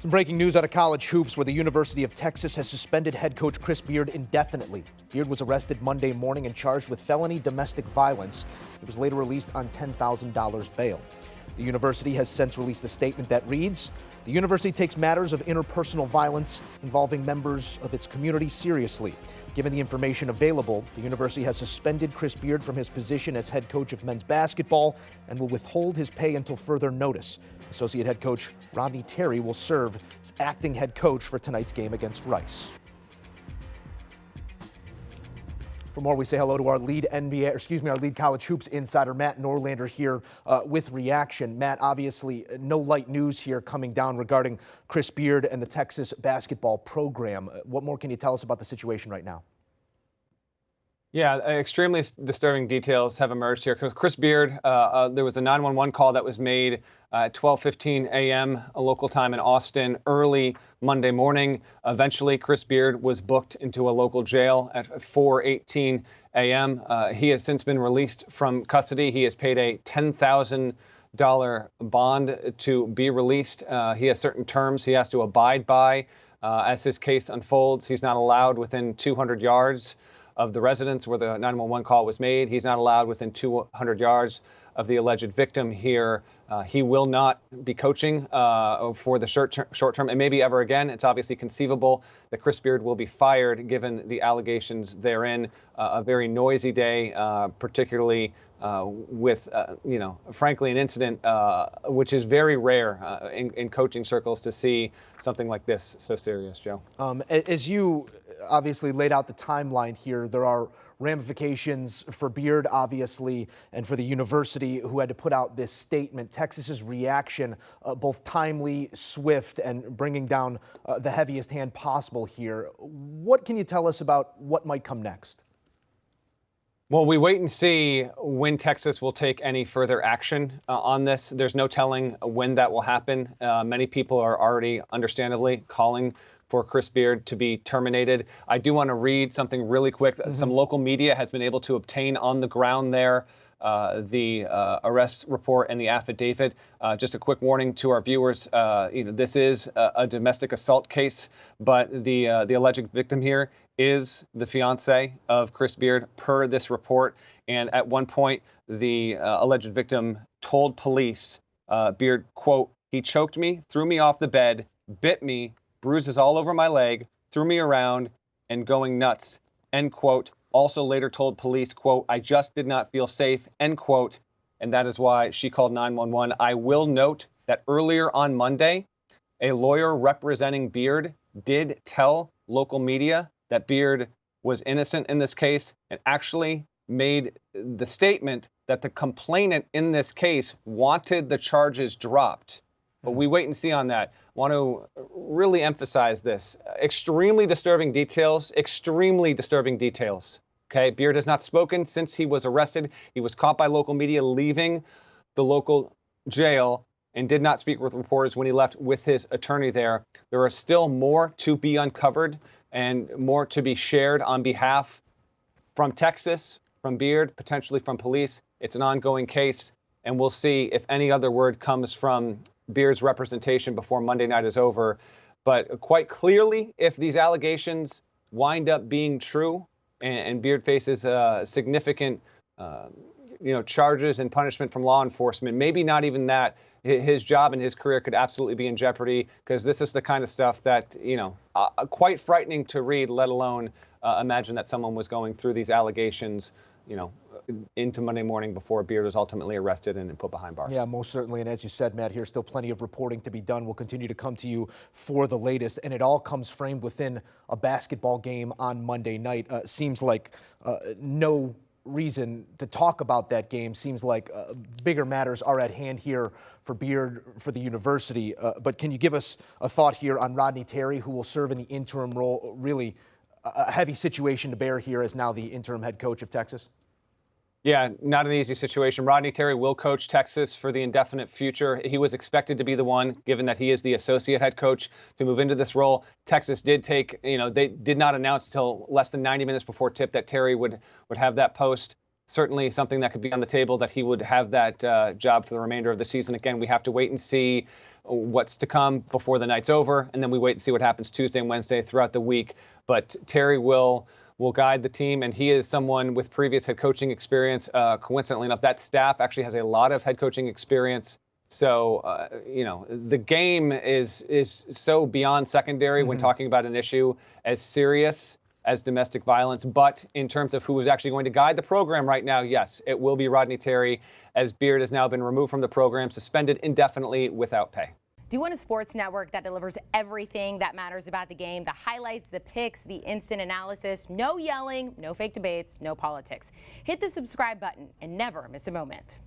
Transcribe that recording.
Some breaking news out of college hoops where the University of Texas has suspended head coach Chris Beard indefinitely. Beard was arrested Monday morning and charged with felony domestic violence. He was later released on $10,000 bail. The university has since released a statement that reads, "The university takes matters of interpersonal violence involving members of its community seriously. Given the information available, the university has suspended Chris Beard from his position as head coach of men's basketball and will withhold his pay until further notice. Associate head coach Rodney Terry will serve as acting head coach for tonight's game against Rice." For more, we say hello to our lead college hoops insider, Matt Norlander, here with reaction. Matt, obviously no light news here coming down regarding Chris Beard and the Texas basketball program. What more can you tell us about the situation right now? Yeah, extremely disturbing details have emerged here. Chris Beard, there was a 911 call that was made at 12:15 a.m. local time in Austin early Monday morning. Eventually, Chris Beard was booked into a local jail at 4:18 a.m. He has since been released from custody. He has paid a $10,000 bond to be released. He has certain terms he has to abide by as his case unfolds. He's not allowed within 200 yards of the residence where the 911 call was made. He's not allowed within 200 yards of the alleged victim here. He will not be coaching for the short term and maybe ever again. It's obviously conceivable that Chris Beard will be fired given the allegations therein. A very noisy day, particularly with, frankly, an incident which is very rare in coaching circles to see something like this so serious, Joe. As you obviously laid out the timeline here, there are ramifications for Beard, obviously, and for the university who had to put out this statement. Texas's reaction, both timely, swift, and bringing down the heaviest hand possible here. What can you tell us about what might come next? Well, we wait and see when Texas will take any further action on this. There's no telling when that will happen. Many people are already, understandably, calling for Chris Beard to be terminated. I do want to read something really quick. Some local media has been able to obtain on the ground there the arrest report and the affidavit. Just a quick warning to our viewers, this is a domestic assault case, but the alleged victim here is the fiance of Chris Beard per this report. And at one point, the alleged victim told police, Beard, quote, "He choked me, threw me off the bed, bit me, bruises all over my leg, threw me around and going nuts," end quote. Also later told police, quote, "I just did not feel safe," end quote. And that is why she called 911. I will note that earlier on Monday, a lawyer representing Beard did tell local media that Beard was innocent in this case and actually made the statement that the complainant in this case wanted the charges dropped. But we wait and see on that. Want to really emphasize this. Extremely disturbing details, Okay, Beard has not spoken since he was arrested. He was caught by local media leaving the local jail and did not speak with reporters when he left with his attorney there. There are still more to be uncovered and more to be shared on behalf from Texas, from Beard, potentially from police. It's an ongoing case, and we'll see if any other word comes from Beard's representation before Monday night is over. But quite clearly, if these allegations wind up being true and Beard faces significant charges and punishment from law enforcement, maybe not even that, his job and his career could absolutely be in jeopardy, because this is the kind of stuff that, quite frightening to read, let alone imagine that someone was going through these allegations, into Monday morning before Beard was ultimately arrested and put behind bars. Yeah, most certainly. And as you said, Matt, here's still plenty of reporting to be done. We'll continue to come to you for the latest. And it all comes framed within a basketball game on Monday night. Seems like no reason to talk about that game. Seems like bigger matters are at hand here for Beard, for the university. But can you give us a thought here on Rodney Terry, who will serve in the interim role? Really a heavy situation to bear here as now the interim head coach of Texas. Yeah, not an easy situation. Rodney Terry will coach Texas for the indefinite future. He was expected to be the one, given that he is the associate head coach, to move into this role. Texas did take, they did not announce until less than 90 minutes before tip that Terry would have that post. certainly something that could be on the table, that he would have that job for the remainder of the season. Again, we have to wait and see what's to come before the night's over, and then we wait and see what happens Tuesday and Wednesday throughout the week. But Terry will guide the team, and he is someone with previous head coaching experience. Coincidentally enough, that staff actually has a lot of head coaching experience. So, the game is so beyond secondary when talking about an issue as serious as domestic violence. But in terms of who is actually going to guide the program right now, yes, it will be Rodney Terry, as Beard has now been removed from the program, suspended indefinitely without pay. Do you want a sports network that delivers everything that matters about the game? The highlights, the picks, the instant analysis, no yelling, no fake debates, no politics. Hit the subscribe button and never miss a moment.